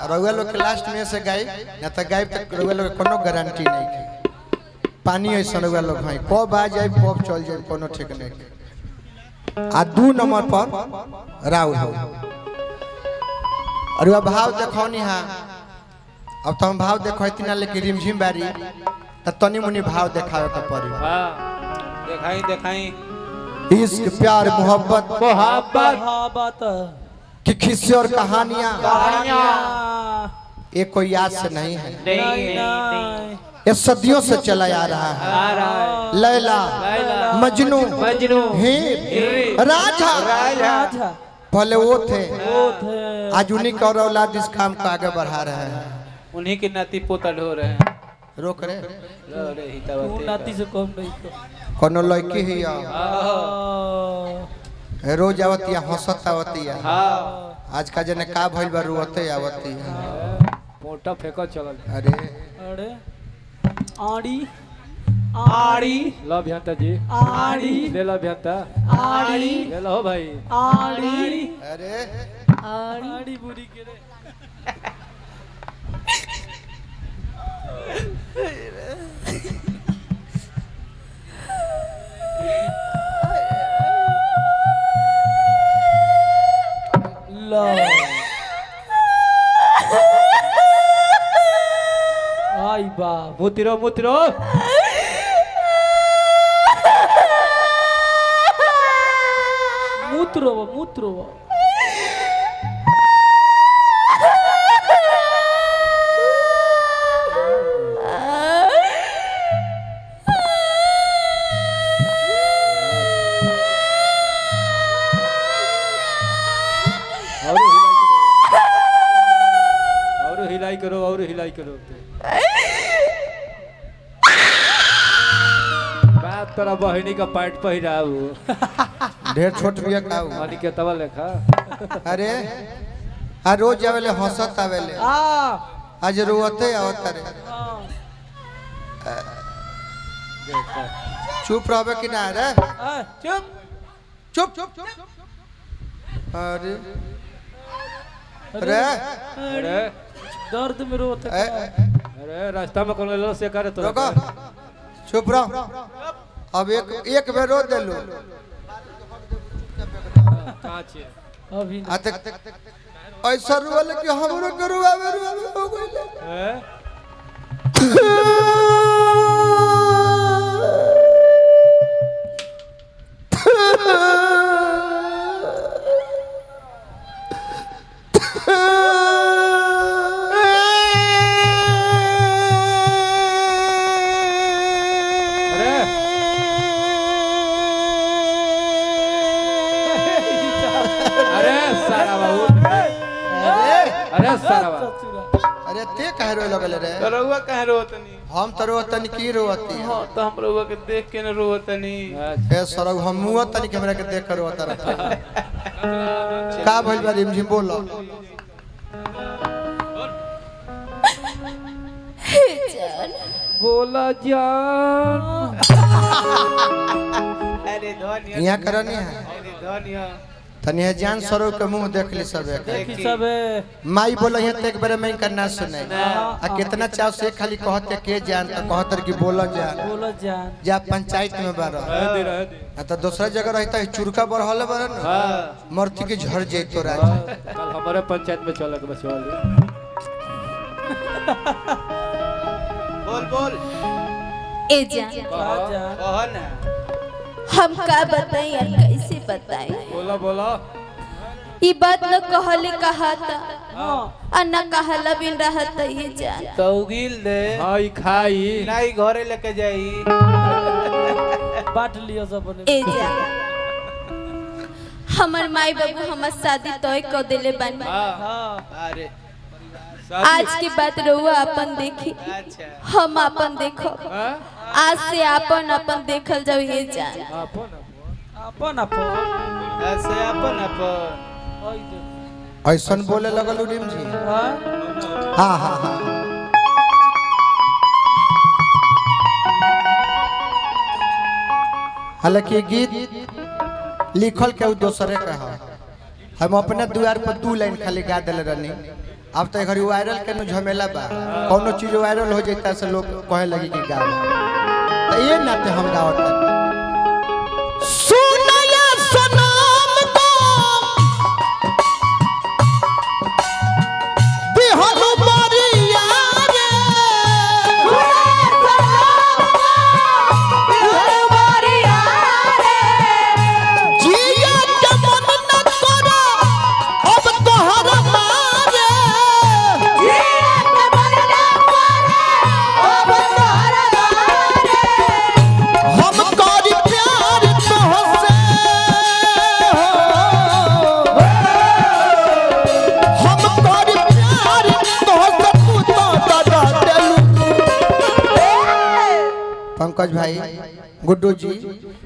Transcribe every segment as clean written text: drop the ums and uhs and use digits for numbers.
रउआ लोग के लास्ट में से गाय ना तो गाय तक रउआ लोग कोनो गारंटी नहीं है। पानी ऐसा रउआ लोग भाई कब आ जाए कब चल जाए कोनो ठीक नहीं। आ 2 नंबर पर राहुल हो और वह भाव देखौनी हा। अब तो हम भाव देखो इतना लेकिन रिमझिम बारी तो तनी मुनी भाव देखावे के पड़ी। दिखाई दिखाई इश्क प्यार मोहब्बत मोहब्बत की किस्से और कहानियां ये कोई याद से नहीं है। नहीं ये सदियों से चला आ रहा है। लैला मजनू हीर राजा पहले वो थे आज उन्हीं का औलाद इस काम को आगे बढ़ा रहे हैं। उन्हीं के नाती पोता ढो रहे हैं। रोक रे नाती से कम नहीं कोनो लड़की ही रोज आवती है हंसत आवती है। आज का जने का भइल बा रोते आवती है। मोटा फेंको चलल। अरे अरे आड़ी आड़ी लो भ्यांता जी आड़ी ले लो भ्यांता आड़ी ले लो भाई आड़ी अरे आड़ी बुरी के रे लो आई बा मुतिरो मुतिरो मुतरो मुतरो और हिलाई करो बात तेरा बहिनी का पैंट पहिराऊ ढेर छोट बिया का मानी के तवा लेखा। अरे आ रोज आवेले हंसत आवेले आज रोते आवत रे। चुप रहबे कि ना रे चुप चुप अरे अरे अरे दर्द में रोते अरे रास्ता में कौन लो से करे तो रुको चुप रहो। अब एक बेर रो देलू अभी ऐसा रुआले कि हमरो करुआ हो गइले। अरे ते कह रो लगल रे रउआ कह रोतनी हम तो रोतन की रोती है। हां तो हम रउआ के देख के न रोतनी ए सरग हमहुआ तनी कैमरा के देख कर रोता रहता का भइल बा रिमझिम बोलो बोला जान अरे धनिया यहां करनी है अरे धनिया तनी जान सरो के मुंह देख ली सब देखी सब माई बोला है एक बार मैं करना सुने आ कितना चाव से खाली कहते के जान तो कहतर की बोला जान जा पंचायत में बार रह दे तो दूसरा जगह रहता है चुरका बढ़ल बार ना मरती के झड़ जैतो राज कल हमारे पंचायत में चल के बचवा ले बोल ए जान कह ना हम का बताएं यार कैसे बताएं। बोला ये बात न कहले कहा था और न कहला बिन रहा था ये जान तो उगिल दे हाई खाई नहीं घरे लेके जाई बांट लियो सब ए जान हमर माई बाबू हमर शादी तय कर देले बानी। अरे आज के बाद रहुआ अपन देखी हम अपन देखो आज से अपन देखल जाओ ये जान अपन ऐसे अपन ऐसन बोले लगल उडिम जी हां हां हां हालांकि गीत लिखल के दूसरे का है हम अपने द्वार पर 2 लाइन खाली गा दिल रहनी। अब तो घड़ी वायरल के झमेला बा, कोनो चीज वायरल हो जाता से लोग कहे लगी कि गा तो ये नाते हम गावत सुनया सनम को बिहनु बरिया रे जिया के मन न करो अब तोहर मारे हम करी प्यार तोहसे हम करी प्यार तोहसे तू तो दादा देलू। पंकज भाई गुड्डू जी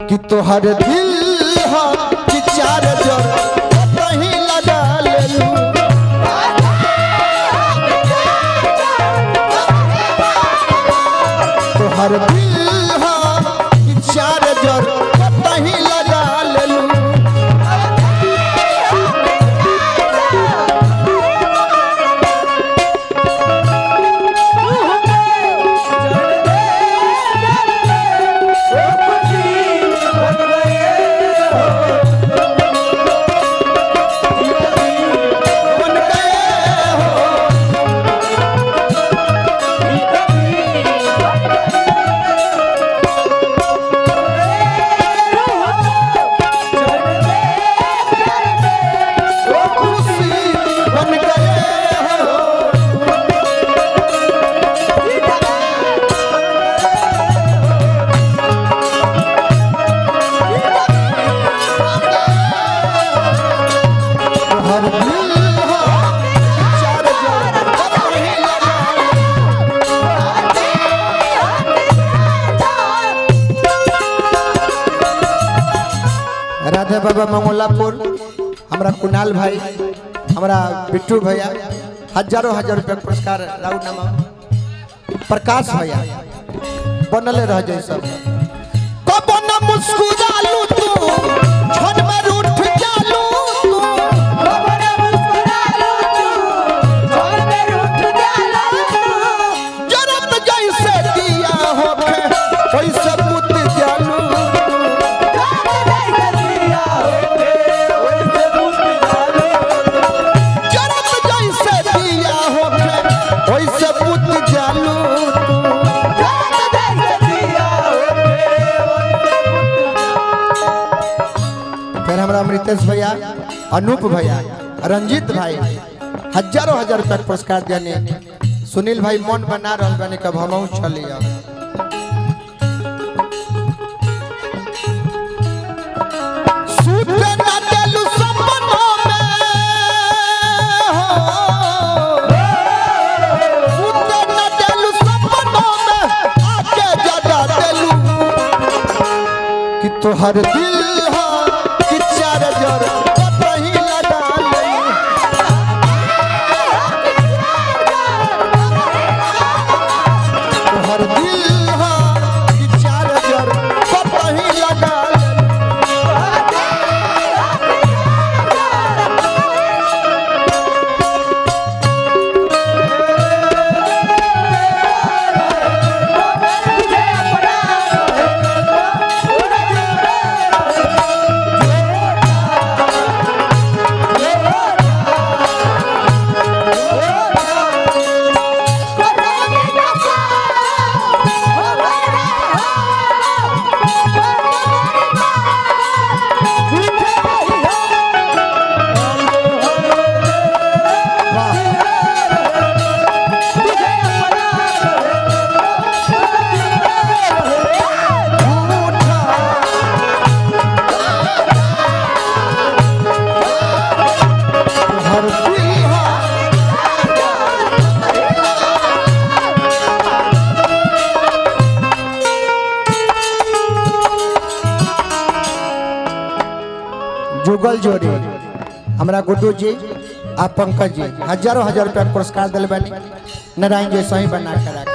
कि तोहर दिल हा कि चार जर कहीं लगा लेलू तोहर दिल हा कि चार जर कहीं लगा लेलू। बन गए हो खुशी बन गए हो हर दिल हो चार जर कहीं लगा राधे बाबा मंगोलापुर हमरा कुणाल भाई हमरा बिट्टू भैया हजारों रुपया पुरस्कार राउ नामा प्रकाश भैया बनले रह जाए सब कब न मुस्कुरालू तू क्षण में रूठ जालू तू जरत जैसे दिया होके वैसे पुत जालू जरत जैसे दिया होके वैसे पुत जालू फिर हमरा अमृतेश भैया अनूप भैया रंजीत भाई हजारों रुपया पुरस्कार देने सुनील भाई मन बना रहल बने कब हमहू चलिए सूते ना देलू सपनों में सूते ना देलू सपनों में आके जगा देलू कि तोहर दिल हा कि चार जर कहीं लगा लेलू तोहर दिल हा कि चार जर कहीं लगा लेलू जुगल जोड़ी हमरा गुड्डू जी आ पंकज जी हजारों रुपया पुरस्कार दिल बनी नारायण जी सही बना कर रख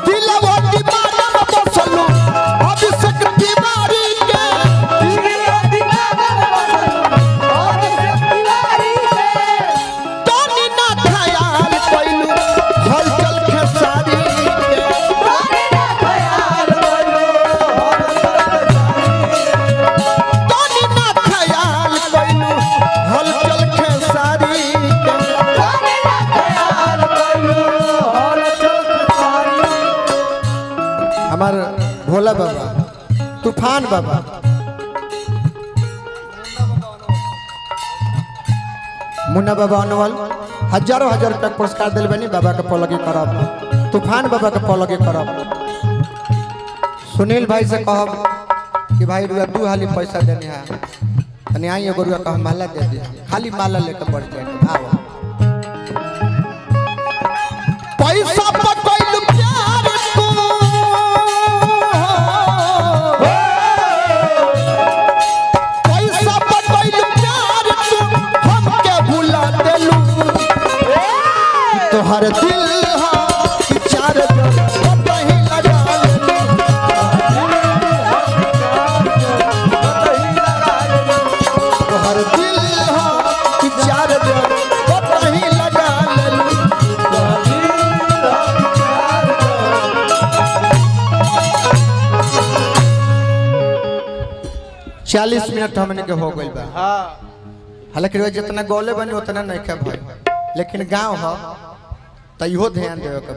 दिलवा दीवाना में बसलू अभिषेक तिवारी के दिलवा दीवाना में तूफान बाबा मुन्ना बाबा अनवल हजारों हजार रुपया पुरस्कार दिल बनी बाबा के पलगी करब तूफान बाबा के पलगी करब सुनील भाई से कहब कि भाई रुआ 2 हाली पैसा देने है तनी आई एगो रुआ कह माला दे दिया खाली माला लेकर बढ़ जाए आओ पैसा पर कोई प्यार तू पैसा पर कोई प्यार तू हमके भुला देलू तोहर दिल हा कि चार कहीं लगा लेलू तोहर दिल हा कि चार कहीं लगा लेलू 40 मिनट हमने के हो गइल बा हालांकि जितना गोले बने उतना नहीं के भाई लेकिन गांव हो त इहो ध्यान देवे के बा।